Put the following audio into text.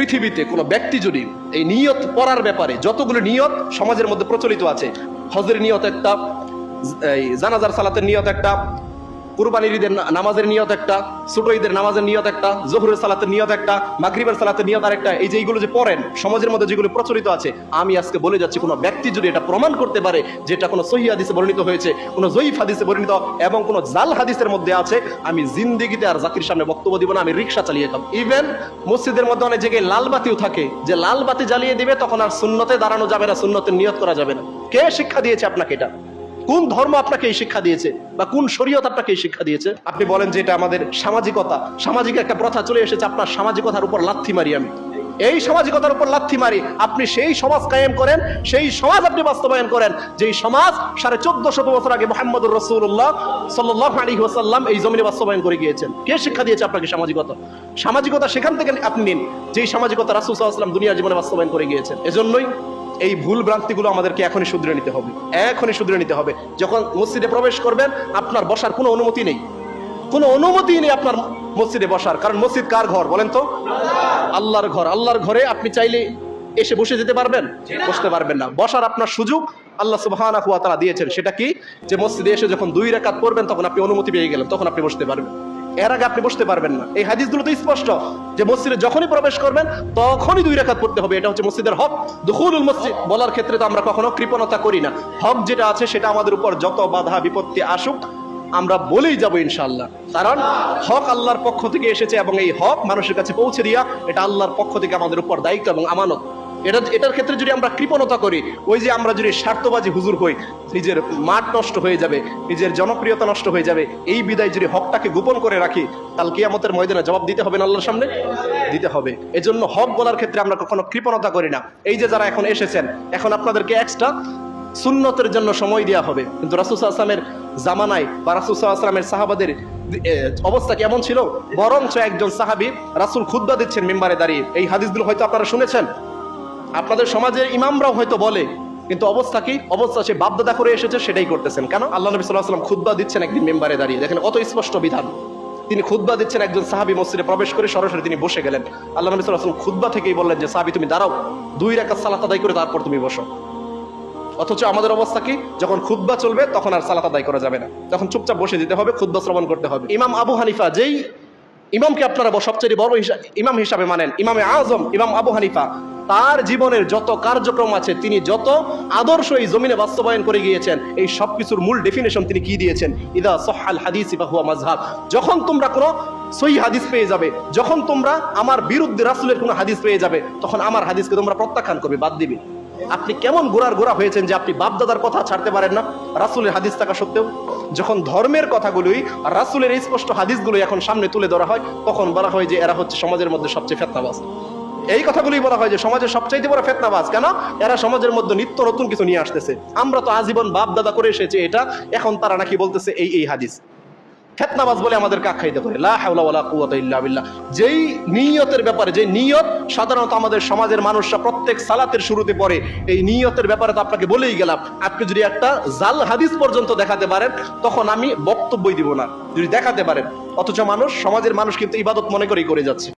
পৃথিবীতে কোনো ব্যক্তি যদি এই নিয়ত পড়ার ব্যাপারে যতগুলো নিয়ত সমাজের মধ্যে প্রচলিত আছে, হজের নিয়ত একটা, এই জানাজার সালাতের নিয়ত একটা, কুরবানির ঈদের নামাজের নিয়ত একটা, ছোট ঈদের নামাজের নিয়ত একটা, জোহরের সালাতের নিয়ত একটা, মাগরিবের সালাতের নিয়ত আরেকটা, এই যে এইগুলো যে পড়েন সমাজের মধ্যে যেগুলো প্রচলিত আছে, আমি আজকে বলে যাচ্ছি কোনো ব্যক্তি যদি এটা প্রমাণ করতে পারে যেটা কোনো সহিহ হাদিসে বর্ণিত হয়েছে, কোনো জয়ীফ হাদিসে বর্ণিত এবং কোনো জাল হাদিসের মধ্যে আছে, আমি জিন্দেগিতে আর জাতির সামনে বক্তব্য দিব না, আমি রিকশা চালিয়ে খাব। ইভেন মসজিদের মধ্যে অনেক জায়গায় লাল বাতিও থাকে, যে লাল বাতি জ্বালিয়ে দিবে তখন আর সুন্নতে দাঁড়ানো যাবে না, সুন্নতের নিয়ত করা যাবে না। কে শিক্ষা দিয়েছে আপনাকে এটা? কোন ধর্ম আপনাকে এই শিক্ষা দিয়েছে বা কোন শরীয়ত আপনাকে এই শিক্ষা দিয়েছে? আপনি বলেন যে এটা আমাদের সামাজিকতা, সামাজিক একটা প্রথা চলে এসেছে, আপনার সামাজিকতার উপর লাথি মারি আমি, এই সামাজিকতার উপর লাথি মারি। আপনি সেই সমাজ কায়েম করেন, সেই সমাজ আপনি বাস্তবায়ন করেন যেই সমাজ 1450 বছর আগে মুহাম্মদুর রাসূলুল্লাহ সাল্লাল্লাহু আলাইহি ওয়াসাল্লাম এই জমিনে বাস্তবায়ন করে গিয়েছেন। কে শিক্ষা দিয়েছে আপনাকে সামাজিকতা? সামাজিকতা সেখান থেকে আপনি নিন যেই সামাজিকতা রাসূল সাল্লাল্লাহু আলাইহি ওয়াসাল্লাম দুনিয়ার জীবনে বাস্তবায়ন করে গিয়েছেন। এজন্যই এই ভুল ভ্রান্তিগুলো আমাদেরকে এখনই শুধরে নিতে হবে, এখনই শুধরে নিতে হবে। যখন মসজিদে প্রবেশ করবেন আপনার বসার কোনো অনুমতি নেই, কোনো অনুমতি নেই আপনার মসজিদে বসার, কারণ মসজিদ কার ঘর বলেন তো? আল্লাহর ঘর। আল্লাহর ঘরে আপনি চাইলে এসে বসে যেতে পারবেন? বসতে পারবেন না। বসার আপনার সুযোগ আল্লাহ সুবহানাহু ওয়া তাআলা দিয়েছেন, সেটা কি? যে মসজিদে এসে যখন 2 রাকাত পড়বেন তখন আপনি অনুমতি পেয়ে গেলেন, তখন আপনি বসতে পারবেন, এর আগে আপনি বসতে পারবেন না। এই হাদিসগুলো তো স্পষ্ট যে মসজিদে যখনই প্রবেশ করবেন তখনই 2 রাকাত পড়তে হবে, এটা হচ্ছে মসজিদের হক। দুখুলুল মসজিদ বলার ক্ষেত্রে তো আমরা কখনো কৃপণতা করি না, হক যেটা আছে সেটা আমাদের উপর যত বাধা বিপত্তি আসুক আমরা বলেই যাব ইনশাআল্লাহ, কারণ হক আল্লাহর পক্ষ থেকে এসেছে এবং এই হক মানুষের কাছে পৌঁছে দিয়া এটা আল্লাহর পক্ষ থেকে আমাদের উপর দায়িত্ব এবং আমানত। এটার ক্ষেত্রে যদি আমরা কৃপণতা করি, ওই যে আমরা যদি স্বার্থবাজি হুজুর হই, নিজের মাঠ নষ্ট হয়ে যাবে, নিজের জনপ্রিয়তা নষ্ট হয়ে যাবে, এই বিদায় যদি হকটাকে গোপন করে রাখি কাল কিয়ামতের ময়দানে জবাব দিতে হবে না আল্লাহর সামনে, দিতে হবে। এজন্য হক বলার ক্ষেত্রে আমরা কখনো কৃপণতা করি না। এই যে যারা এখন এসেছেন, এখন আপনাদেরকে এক্সট্রা সুন্নতের জন্য সময় দেওয়া হবে, কিন্তু রাসূল সাল্লাল্লাহু আলাইহি ওয়াসাল্লামের জামানায় বা রাসূল সাল্লাল্লাহু আলাইহি ওয়াসাল্লামের সাহাবাদের অবস্থা কেমন ছিল? বরঞ্চ একজন সাহাবী রাসূল খুতবা দিচ্ছেন মিম্বারে দাঁড়িয়ে, এই হাদিসগুলো হয়তো আপনারা শুনেছেন, আপনাদের সমাজের ইমামরাও হয়তো বলে, কিন্তু অবস্থা কি? অবস্থা সে বাপদাদা করে এসেছে সেটাই করতেছেন। কেন? আল্লাহ নবী সাল্লাল্লাহু আলাইহি ওয়াসাল্লাম খুতবা দিচ্ছেন একদিন মিম্বারে দাঁড়িয়ে, দেখেন কত স্পষ্ট বিধান। তিনি খুতবা দিচ্ছেন, একজন সাহাবী মসজিদে প্রবেশ করে সরাসরি তিনি বসে গেলেন। আল্লাহ নবী সাল্লাল্লাহু আলাইহি ওয়াসাল্লাম খুতবা থেকেই বললেন যে সাহাবী তুমি দাঁড়াও, 2 রাকাত সালাত আদায় করে তারপর তুমি বসো। অথচ আমাদের অবস্থা কি? যখন খুতবা চলবে তখন আর সালাত আদায় করা যাবে না, তখন চুপচাপ বসে যেতে হবে, খুতবা শ্রবণ করতে হবে। ইমাম আবু হানিফা, যেই ইমামকে আপনারা সবচেয়ে বড় ইমাম হিসাবে মানেন, ইমামে আজম ইমাম আবু হানিফা, তার জীবনের যত কার্যক্রম আছে, তিনি যত আদর্শ এই জমিনে বাস্তবায়ন করে গিয়েছেন, এই সব কিছুর মূল ডেফিনেশন তিনি কি দিয়েছেন? ইদা সহহাল হাদিস ফাহুয়া মাযহাব। যখন তোমরা কোনো সহিহ হাদিস পেয়ে যাবে, যখন তোমরা আমার বিরুদ্ধে রাসূলের কোনো হাদিস পেয়ে যাবে, তখন আমার হাদিসকে তোমরা প্রত্যাখ্যান করবে, বাদ দিবে। আপনি কেমন গোড়া হয়েছেন যে আপনি বাপদাদার কথা ছাড়তে পারেন না রাসূলের হাদিস থাকা সত্ত্বেও? যখন ধর্মের কথাগুলোই রাসূলের এই স্পষ্ট হাদিসগুলো এখন সামনে তুলে ধরা হয়, তখন বলা হয় যে এরা হচ্ছে সমাজের মধ্যে সবচেয়ে ফেতনাবাজ। এই কথাগুলোই বলা হয় যে সমাজের সবচাইতে বড় ফেতনাবাজ। কেন? এরা সমাজের মধ্যে নিত্য নতুন কিছু নিয়ে আসতেছে। আমরা তো আজীবন বাপ দাদা করে এসেছি এটা, এখন তারা নাকি বলতেছে এই হাদিস। ফেতনাবাজ বলে আমাদেরকে আখ্যায়িত করে। লা হাওলা ওয়ালা কুওয়াতা ইল্লা বিল্লাহ। যেই নিয়তের ব্যাপারে, যে নিয়ত সাধারণত আমাদের সমাজের মানুষরা প্রত্যেক সালাতের শুরুতে পড়ে, এই নিয়তের ব্যাপারে তো আপনাকে বলেই গেলাম। আপনি যদি একটা জাল হাদিস পর্যন্ত দেখাতে পারেন তখন আমি বক্তব্যই দিব না, যদি দেখাতে পারেন। অথচ সমাজের মানুষ কিন্তু ইবাদত মনে করেই করে যাচ্ছে।